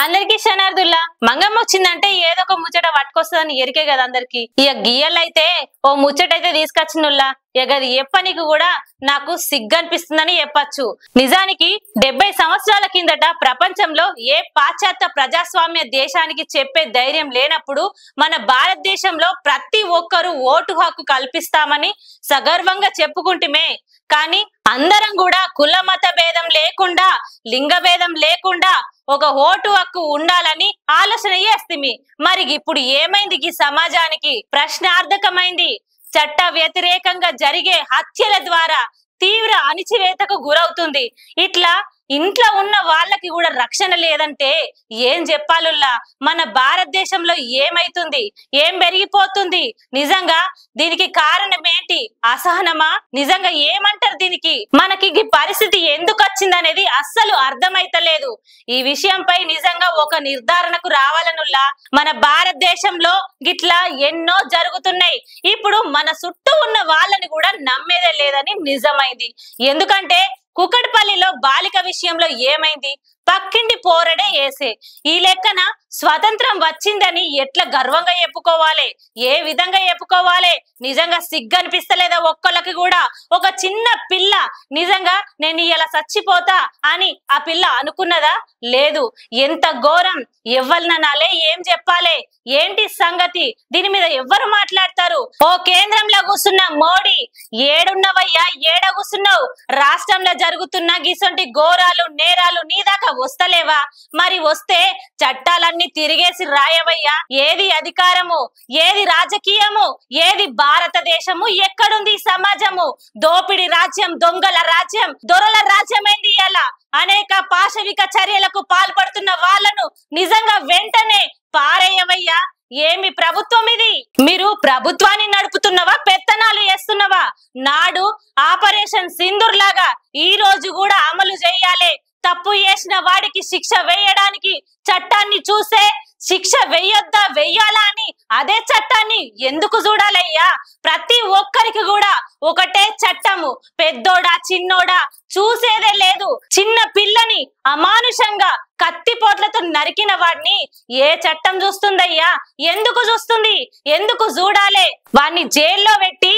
అందరికి శనార్థుల్లా మంగమ్మ వచ్చిందంటే ఏదో ఒక ముచ్చట పట్టుకొస్తుందని ఎరికే కదా అందరికి. ఇక గియ్యలైతే ఓ ముచ్చట అయితే తీసుకొచ్చినుల్లా. ఇక అది చెప్పనీకి కూడా నాకు సిగ్గనిపిస్తుందని చెప్పచ్చు. నిజానికి 70 సంవత్సరాల కిందట ప్రపంచంలో ఏ పాశ్చాత్య ప్రజాస్వామ్య దేశానికి చెప్పే ధైర్యం లేనప్పుడు మన భారతదేశంలో ప్రతి ఒక్కరూ ఓటు హక్కు కల్పిస్తామని సగర్వంగా చెప్పుకుంటుమే. కానీ అందరం కూడా కుల మత భేదం లేకుండా, లింగ భేదం లేకుండా ఒక ఓటు హక్కు ఉండాలని ఆలోచన చేస్తుంది. మరి ఇప్పుడు ఏమైంది ఈ సమాజానికి? ప్రశ్నార్థకమైంది. చట్ట వ్యతిరేకంగా జరిగే హత్యల ద్వారా తీవ్ర అణిచివేతకు గురవుతుంది. ఇట్లా ఇంట్లో ఉన్న వాళ్ళకి కూడా రక్షణ లేదంటే ఏం చెప్పాలుల్లా? మన భారతదేశంలో ఏమైతుంది? ఏం పెరిగిపోతుంది? నిజంగా దీనికి కారణం ఏంటి? అసహనమా? నిజంగా ఏమంటారు దీనికి? మనకి ఈ పరిస్థితి ఎందుకు వచ్చిందనేది అస్సలు అర్థమైతలేదు. ఈ విషయంపై నిజంగా ఒక నిర్ధారణకు రావాలనుల్లా. మన భారతదేశంలో గిట్లా ఎన్నో జరుగుతున్నాయి. ఇప్పుడు మన చుట్టూ ఉన్న వాళ్ళని కూడా నమ్మేదే లేదని నిజమైంది. ఎందుకంటే కుకట్పల్లిలో బాలిక విషయంలో ఏమైంది? పక్కింటి పోరడే ఏసే. ఈ లెక్కన స్వతంత్రం వచ్చిందని ఎట్లా గర్వంగా చెప్పుకోవాలి? ఏ విధంగా చెప్పుకోవాలి? నిజంగా సిగ్గనిపిస్తలేదా ఒక్కళ్ళకి కూడా? ఒక చిన్న పిల్ల నిజంగా నేను ఇలా చచ్చిపోతా అని ఆ పిల్ల అనుకున్నదా? లేదు. ఎంత ఘోరం! ఎవ్వరినాలే, ఏం చెప్పాలి? ఏంటి సంగతి? దీని మీద ఎవ్వరు మాట్లాడతారు? ఓ కేంద్రంలో కూర్చున్న మోడీ, ఏడున్నవయ్యా? ఏడ కూర్చున్నావు? రాష్ట్రంలో జరుగుతున్న గిసొంటి ఘోరాలు నేరాలు నీ దాకా వస్తలేవా? మరి వస్తే చట్టాలన్నీ తిరిగేసి రాయవయ్యా. ఏది అధికారము? ఏది రాజకీయము? ఏది భారతదేశము? ఎక్కడుంది సమాజము? దోపిడి రాజ్యం, దొంగల రాజ్యం, దొరల రాజ్యమైంది. ఇలా అనేక పాశవిక చర్యలకు పాల్పడుతున్న వాళ్ళను నిజంగా వెంటనే పారేయవయ్యా. ఏమి ప్రభుత్వం ఇది? మీరు ప్రభుత్వాన్ని నడుపుతున్నవా? పెత్తనాలు చేస్తున్నవా? నాడు ఆపరేషన్ సింధూర్ లాగా ఈ రోజు కూడా అమలు చేయాలి. తప్పు చేసిన వాడికి శిక్ష వేయడానికి చట్టాన్ని చూసే శిక్ష వెయ్యొద్దా, వెయ్యాలా అని అదే చట్టాన్ని ఎందుకు చూడాలయ్యా? ప్రతి ఒక్కరికి కూడా ఒకటే చట్టము. పెద్దోడా చిన్నోడా చూసేదే లేదు. చిన్న పిల్లని అమానుషంగా కత్తిపోట్లతో నరికిన వాడిని ఏ చట్టం చూస్తుందయ్యా? ఎందుకు చూస్తుంది? ఎందుకు చూడాలే? వాడిని జైల్లో పెట్టి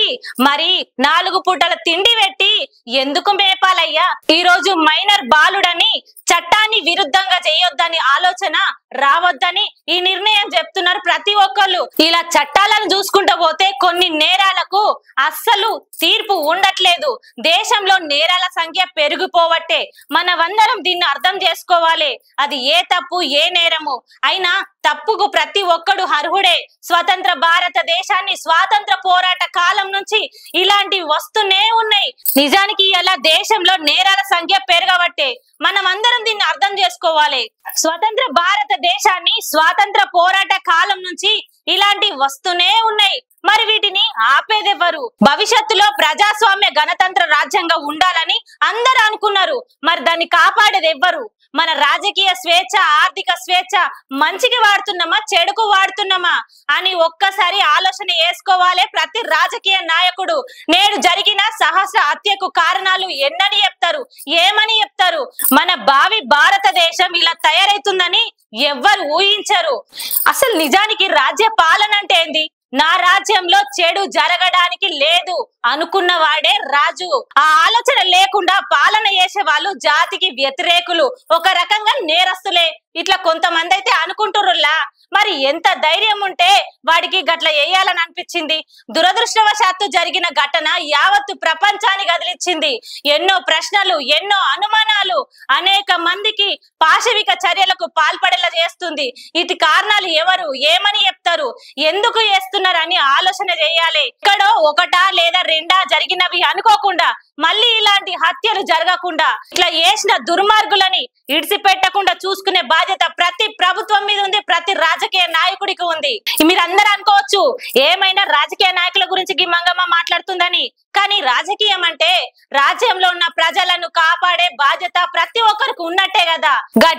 మరి 4 పూటల తిండి పెట్టి ఎందుకు మేపాలయ్యా? ఈ రోజు మైనర్ బాలుడని చట్టాన్ని విరుద్ధంగా చేయొద్దని ఆలోచన రావద్దని ఈ నిర్ణయం చెప్తున్నారు ప్రతి ఒక్కళ్ళు. ఇలా చట్టాలను చూసుకుంటూ పోతే కొన్ని నేరాలకు అస్సలు తీర్పు ఉండట్లేదు. దేశంలో నేరాల సంఖ్య పెరిగిపోవట్టే. మనమందరం దీన్ని అర్థం చేసుకోవాలి. అది ఏ తప్పు, ఏ నేరము అయినా తప్పుకు ప్రతి ఒక్కడు అర్హుడే. స్వతంత్ర భారతదేశాన్ని స్వాతంత్ర పోరాట కాలం నుంచి ఇలాంటివి వస్తూనే ఉన్నాయి. నిజానికి ఇలా దేశంలో నేరాల సంఖ్య పెరగబట్టే. మనం అందరం దీన్ని అర్థం చేసుకోవాలి. స్వతంత్ర భారతదేశాన్ని స్వాతంత్ర పోరాట కాలం నుంచి ఇలాంటివి వస్తూనే ఉన్నాయి. మరి వీటిని ఆపేదెవ్వరు? భవిష్యత్తులో ప్రజాస్వామ్య గణతంత్ర రాజ్యంగా ఉండాలని అందరూ అనుకున్నారు. మరి దాన్ని కాపాడేది ఎవ్వరు? మన రాజకీయ స్వేచ్ఛ, ఆర్థిక స్వేచ్ఛ మంచికి వాడుతున్నామా, చెడుకు వాడుతున్నామా అని ఒక్కసారి ఆలోచన చేసుకోవాలి ప్రతి రాజకీయ నాయకుడు. నేడు జరిగిన సహస్ర హత్యకు కారణాలు ఎన్నని చెప్తారు? ఏమని చెప్తారు? మన భావి భారతదేశం ఇలా తయారైతుందని ఎవ్వరు ఊహించరు. అసలు నిజానికి రాజ్య పాలన అంటే ఏంది? నా రాజ్యంలో చెడు జరగడానికి లేదు అనుకున్న వాడే రాజు. ఆ ఆలోచన లేకుండా పాలన చేసే వాళ్ళు జాతికి వ్యతిరేకులు, ఒక రకంగా నేరస్తులే. ఇట్లా కొంతమంది అయితే అనుకుంటుర్రులా. మరి ఎంత ధైర్యం ఉంటే వాడికి గట్ల వేయాలని అనిపించింది? దురదృష్టవశాత్తు జరిగిన ఘటన యావత్తు ప్రపంచాన్ని కదిలిచ్చింది. ఎన్నో ప్రశ్నలు, ఎన్నో అనుమానాలు, అనేక మందికి పాశవిక చర్యలకు పాల్పడేలా చేస్తుంది. ఇటు కారణాలు ఎవరు? ఏమని చెప్తారు? ఎందుకు చేస్తున్నారని ఆలోచన చేయాలి. ఇక్కడో ఒకటా లేదా రెండా జరిగినవి అనుకోకుండా మళ్ళీ ఇలాంటి హత్యలు జరగకుండా ఇట్లా చేసిన దుర్మార్గులని ఇడిసిపెట్టకుండా చూసుకునే బాధ్యత ప్రతి ప్రభుత్వం మీద ఉంది, ప్రతి రాజకీయ నాయకుడికి ఉంది. మీరందరూ అనుకోవచ్చు ఏమైనా రాజకీయ నాయకుల గురించి మంగమ్మ మాట్లాడుతుందని. కానీ రాజకీయం అంటే రాజ్యంలో ఉన్న ప్రజలను కాపాడే బాధ్యత ప్రతి ఒక్కరికి ఉన్నట్టే కదా.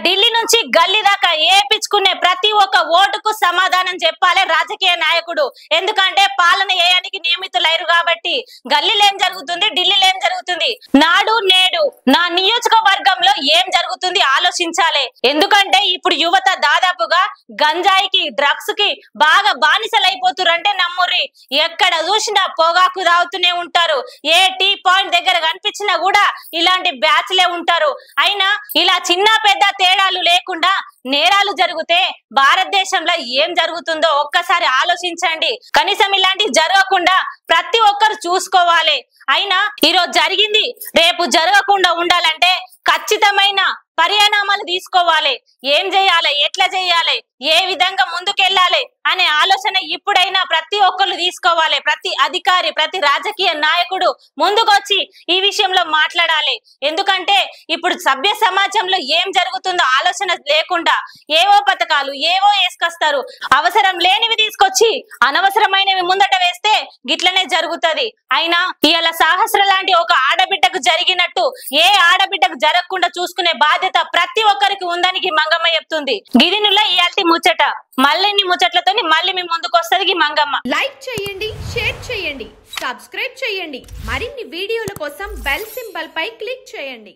ఢిల్లీ నుంచి గల్లీ దాకా ఏపించుకునే ప్రతి ఒక్క ఓటుకు సమాధానం చెప్పాలి రాజకీయ నాయకుడు. ఎందుకంటే పాలన చేయడానికి నియమితులైరు కాబట్టి. గల్లీలో ఏం జరుగుతుంది, ఢిల్లీలో ఏం జరుగుతుంది, నాడు నేడు నా నియోజకవర్గంలో ఏం జరుగుతుంది ఆలోచించాలి. ఎందుకంటే ఇప్పుడు యువత దాదాపుగా గంజాయికి డ్రగ్స్ కి బాగా బానిసలైపోతురంటే నమ్ముర్రి. ఎక్కడ చూసినా పొగాకు తాగుతూనే ఉంటారు. ఏ టీ పాయింట్ దగ్గర కనిపించినా కూడా ఇలాంటి బ్యాచ్లే ఉంటారు. అయినా ఇలా చిన్న పెద్ద తేడాలు లేకుండా నేరాలు జరిగితే భారతదేశంలో ఏం జరుగుతుందో ఒక్కసారి ఆలోచించండి. కనీసం ఇలాంటివి జరగకుండా ప్రతి ఒక్కరు చూసుకోవాలి. అయినా ఈరోజు జరిగింది రేపు జరగకుండా ఉండాలంటే ఖచ్చితమైన పరిణామాలు తీసుకోవాలి. ఏం చేయాలి, ఎట్లా చేయాలి, ఏ విధంగా ముందుకెళ్ళాలి అనే ఆలోచన ఇప్పుడైనా ప్రతి ఒక్కరు తీసుకోవాలి. ప్రతి అధికారి, ప్రతి రాజకీయ నాయకుడు ముందుకొచ్చి ఈ విషయంలో మాట్లాడాలి. ఎందుకంటే ఇప్పుడు సభ్య సమాజంలో ఏం జరుగుతుందో ఆలోచన లేకుండా ఏవో పథకాలు ఏవో వేసుకొస్తారు. అవసరం లేనివి తీసుకొచ్చి అనవసరమైనవి ముందట వేస్తే గిట్లనే జరుగుతుంది. అయినా ఇవాళ సహస్ర లాంటి ఒక ఆడబిడ్డకు జరిగినట్టు ఏ ఆడబిడ్డకు జరగకుండా చూసుకునే బాధ్యత ప్రతి ఒక్కరికి ఉందని మంగమ్మ చెప్తుంది. గిరినుల్లా ఇయాల్టి ముచ్చట మళ్ళీ ముచ్చట్లతో మళ్ళీ మీ ముందుకు వస్తుంది మంగమ్మ. లైక్ చేయండి, షేర్ చేయండి, సబ్స్క్రైబ్ చేయండి. మరిన్ని వీడియోల కోసం బెల్ సింబల్ పై క్లిక్ చేయండి.